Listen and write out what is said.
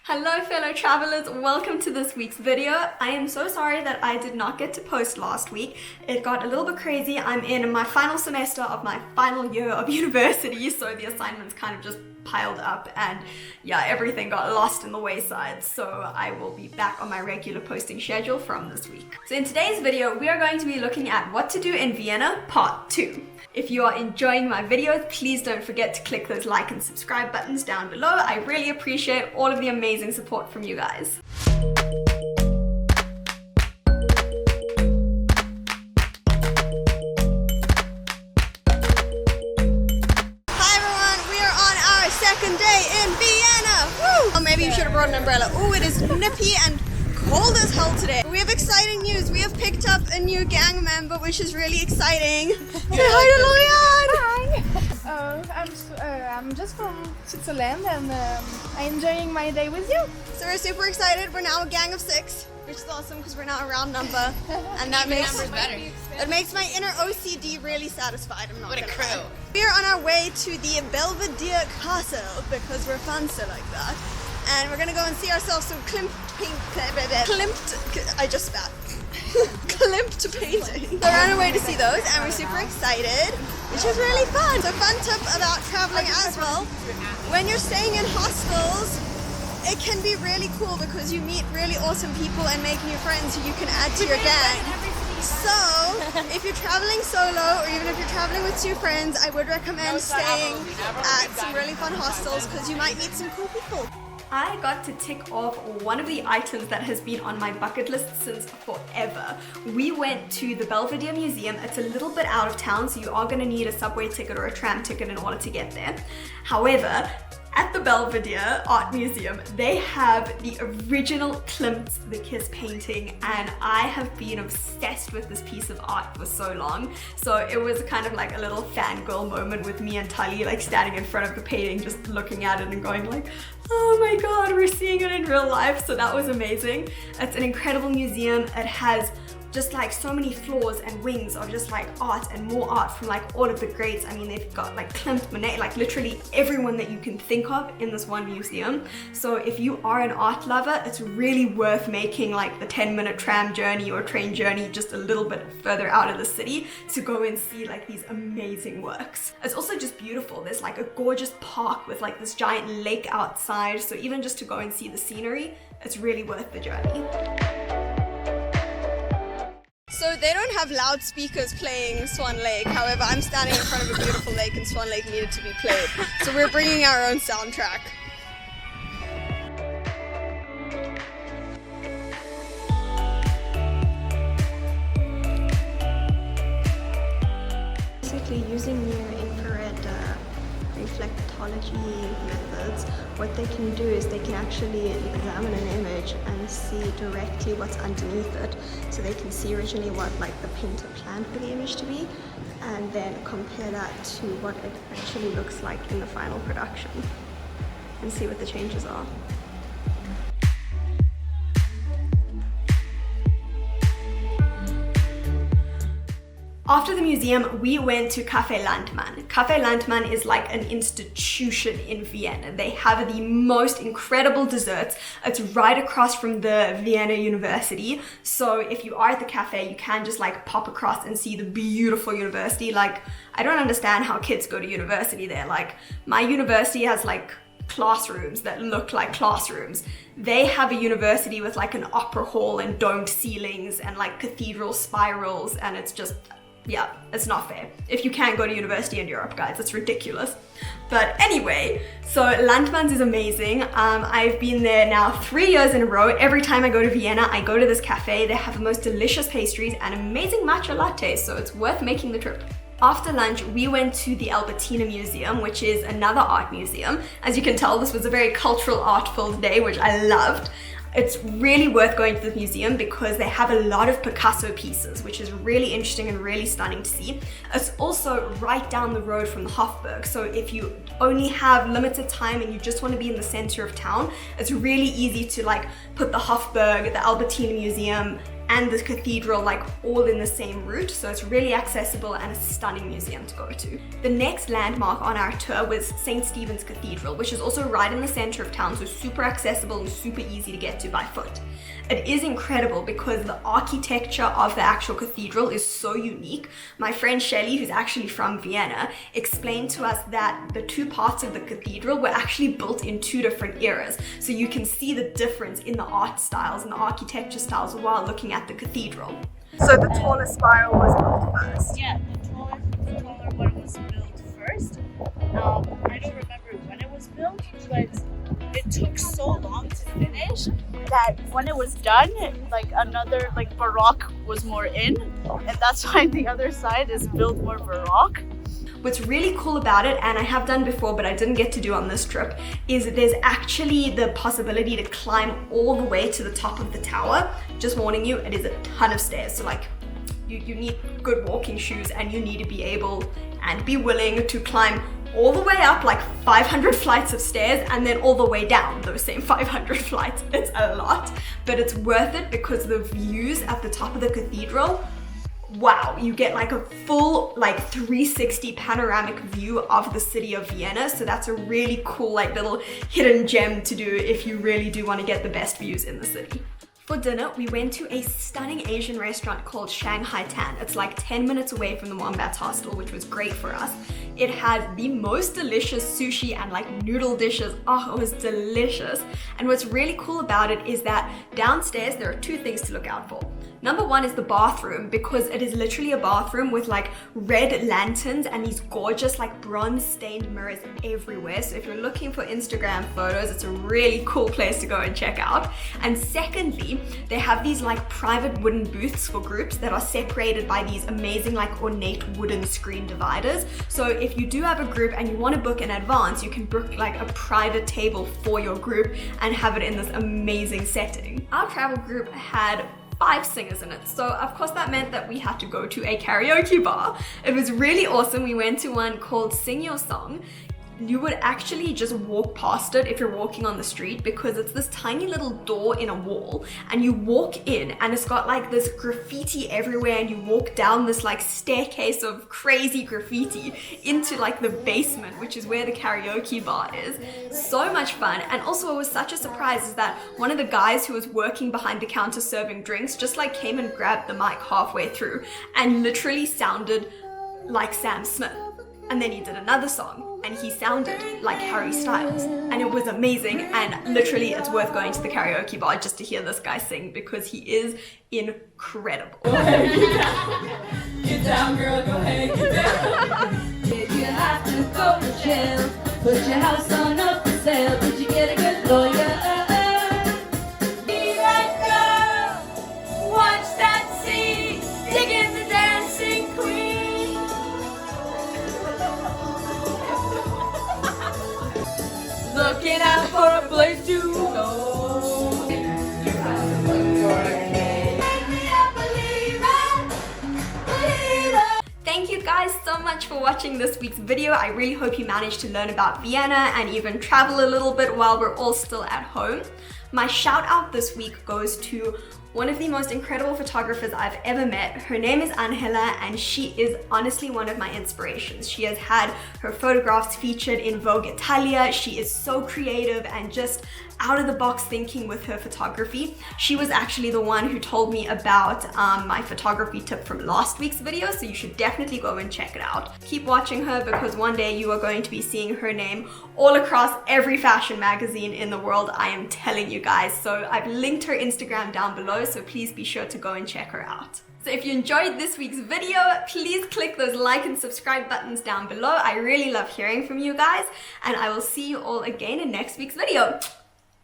Hello fellow travelers, welcome to this week's video. I am so sorry that I did not get to post last week. It got a little bit crazy. I'm in my final semester of my final year of university, so the assignments kind of just piled up and yeah, everything got lost in the wayside. So I will be back on my regular posting schedule from this week. So in today's video, we are going to be looking at what to do in Vienna part 2. If you are enjoying my videos, please don't forget to click those like and subscribe buttons down below. I really appreciate all of the amazing support from you guys. Second day in Vienna! Woo! Oh, maybe you should have brought an umbrella. Oh, it is nippy and cold as hell today. We have exciting news. We have picked up a new gang member, which is really exciting. Say hi to Lilian! Hi! I'm just from Switzerland and I'm enjoying my day with you. So we're super excited. We're now a gang of 6, which is awesome because we're now a round number. And that makes my inner OCD really satisfied. I'm not What a gonna crew. lie. We are on our way to the Belvedere Castle because we're fancy like that. And we're gonna go and see ourselves some klimt painting. So we're on our way to see those and we're super excited, which is really fun. So fun tip about traveling as well. When you're staying in hostels, it can be really cool because you meet really awesome people and make new friends who you can add to your gang. So, if you're traveling solo or even if you're traveling with 2 friends, I would recommend staying at some really fun hostels because you might meet some cool people. I got to tick off one of the items that has been on my bucket list since forever. We went to the Belvedere Museum. It's a little bit out of town, so you are going to need a subway ticket or a tram ticket in order to get there. However, at the Belvedere Art Museum, they have the original Klimt the Kiss painting, and I have been obsessed with this piece of art for so long. So it was kind of like a little fangirl moment with me and Tali, like standing in front of the painting, just looking at it and going like, oh my god, we're seeing it in real life. So that was amazing. It's an incredible museum. It has just like so many floors and wings of just like art and more art from like all of the greats. I mean, they've got like Klimt, Monet, like literally everyone that you can think of in this one museum. So if you are an art lover, it's really worth making like the 10-minute tram journey or train journey just a little bit further out of the city to go and see like these amazing works. It's also just beautiful. There's like a gorgeous park with like this giant lake outside. So even just to go and see the scenery, it's really worth the journey. So they don't have loudspeakers playing Swan Lake. However, I'm standing in front of a beautiful lake and Swan Lake needed to be played. So we're bringing our own soundtrack. Basically, using near-infrared reflectology methods, what they can do is they can actually examine an image and see directly what's underneath it. So they can see originally what like the painter planned for the image to be, and then compare that to what it actually looks like in the final production and see what the changes are. After the museum, we went to Café Landmann. Café Landmann is like an institution in Vienna. They have the most incredible desserts. It's right across from the Vienna University. So if you are at the cafe, you can just like pop across and see the beautiful university. Like, I don't understand how kids go to university there. Like, my university has like classrooms that look like classrooms. They have a university with like an opera hall and domed ceilings and like cathedral spirals, and it's just, yeah, it's not fair. If you can't go to university in Europe, guys, it's ridiculous. But anyway, so Landmann's is amazing. I've been there now 3 years in a row. Every time I go to Vienna, I go to this cafe. They have the most delicious pastries and amazing matcha lattes, so it's worth making the trip. After lunch, we went to the Albertina Museum, which is another art museum. As you can tell, this was a very cultural, art-filled day, which I loved. It's really worth going to the museum because they have a lot of Picasso pieces, which is really interesting and really stunning to see. It's also right down the road from the Hofburg, so if you only have limited time and you just want to be in the center of town, it's really easy to like put the Hofburg, the Albertina Museum, and the cathedral like all in the same route, so it's really accessible and a stunning museum to go to. The next landmark on our tour was St. Stephen's Cathedral, which is also right in the center of town, so super accessible and super easy to get to by foot. It is incredible because the architecture of the actual cathedral is so unique. My friend Shelley, who's actually from Vienna, explained to us that the two parts of the cathedral were actually built in two different eras. So you can see the difference in the art styles and the architecture styles while looking at the cathedral. So the taller spiral was built first? Yeah, the taller one was built first. I don't remember when it was built, but it took so long to finish that when it was done, like another Baroque was more in, and that's why the other side is built more Baroque. What's really cool about it, and I have done before but I didn't get to do on this trip, is there's actually the possibility to climb all the way to the top of the tower. Just warning you, it is a ton of stairs, so like you need good walking shoes and you need to be able and be willing to climb all the way up like 500 flights of stairs and then all the way down those same 500 flights. It's a lot, but it's worth it because the views at the top of the cathedral, wow, you get like a full like 360 panoramic view of the city of Vienna. So that's a really cool like little hidden gem to do if you really do want to get the best views in the city. For dinner, we went to a stunning Asian restaurant called Shanghai Tan. It's like 10 minutes away from the Wombats hostel, which was great for us. It had the most delicious sushi and like noodle dishes. Oh, it was delicious. And what's really cool about it is that downstairs, there are two things to look out for. Number one is the bathroom, because it is literally a bathroom with like red lanterns and these gorgeous like bronze stained mirrors everywhere. So if you're looking for Instagram photos, it's a really cool place to go and check out. And secondly, they have these like private wooden booths for groups that are separated by these amazing like ornate wooden screen dividers. So if you do have a group and you want to book in advance, you can book like a private table for your group and have it in this amazing setting. Our travel group had 5 singers in it, so of course that meant that we had to go to a karaoke bar. It was really awesome. We went to one called Sing Your Song. You would actually just walk past it if you're walking on the street, because it's this tiny little door in a wall and you walk in and it's got like this graffiti everywhere, and you walk down this like staircase of crazy graffiti into like the basement, which is where the karaoke bar is. So much fun. And also it was such a surprise is that one of the guys who was working behind the counter serving drinks just like came and grabbed the mic halfway through and literally sounded like Sam Smith. And then he did another song and he sounded like Harry Styles, and it was amazing. And literally it's worth going to the karaoke bar just to hear this guy sing, because he is incredible. Go ahead, get down. Get down, girl, go ahead, get down. If you have to go to jail, put your house on up for sale. Did you get a good lawyer? Be that girl, watch that scene, dig in the dancing queen. Looking out for a place to go. Thank you guys so much for watching this week's video. I really hope you managed to learn about Vienna and even travel a little bit while we're all still at home. My shout out this week goes to one of the most incredible photographers I've ever met. Her name is Angela, and she is honestly one of my inspirations. She has had her photographs featured in Vogue Italia. She is so creative and just out of the box thinking with her photography. She was actually the one who told me about my photography tip from last week's video, so you should definitely go and check it out. Keep watching her, because one day you are going to be seeing her name all across every fashion magazine in the world, I am telling you guys. So I've linked her Instagram down below, so please be sure to go and check her out. So if you enjoyed this week's video, please click those like and subscribe buttons down below. I really love hearing from you guys, and I will see you all again in next week's video.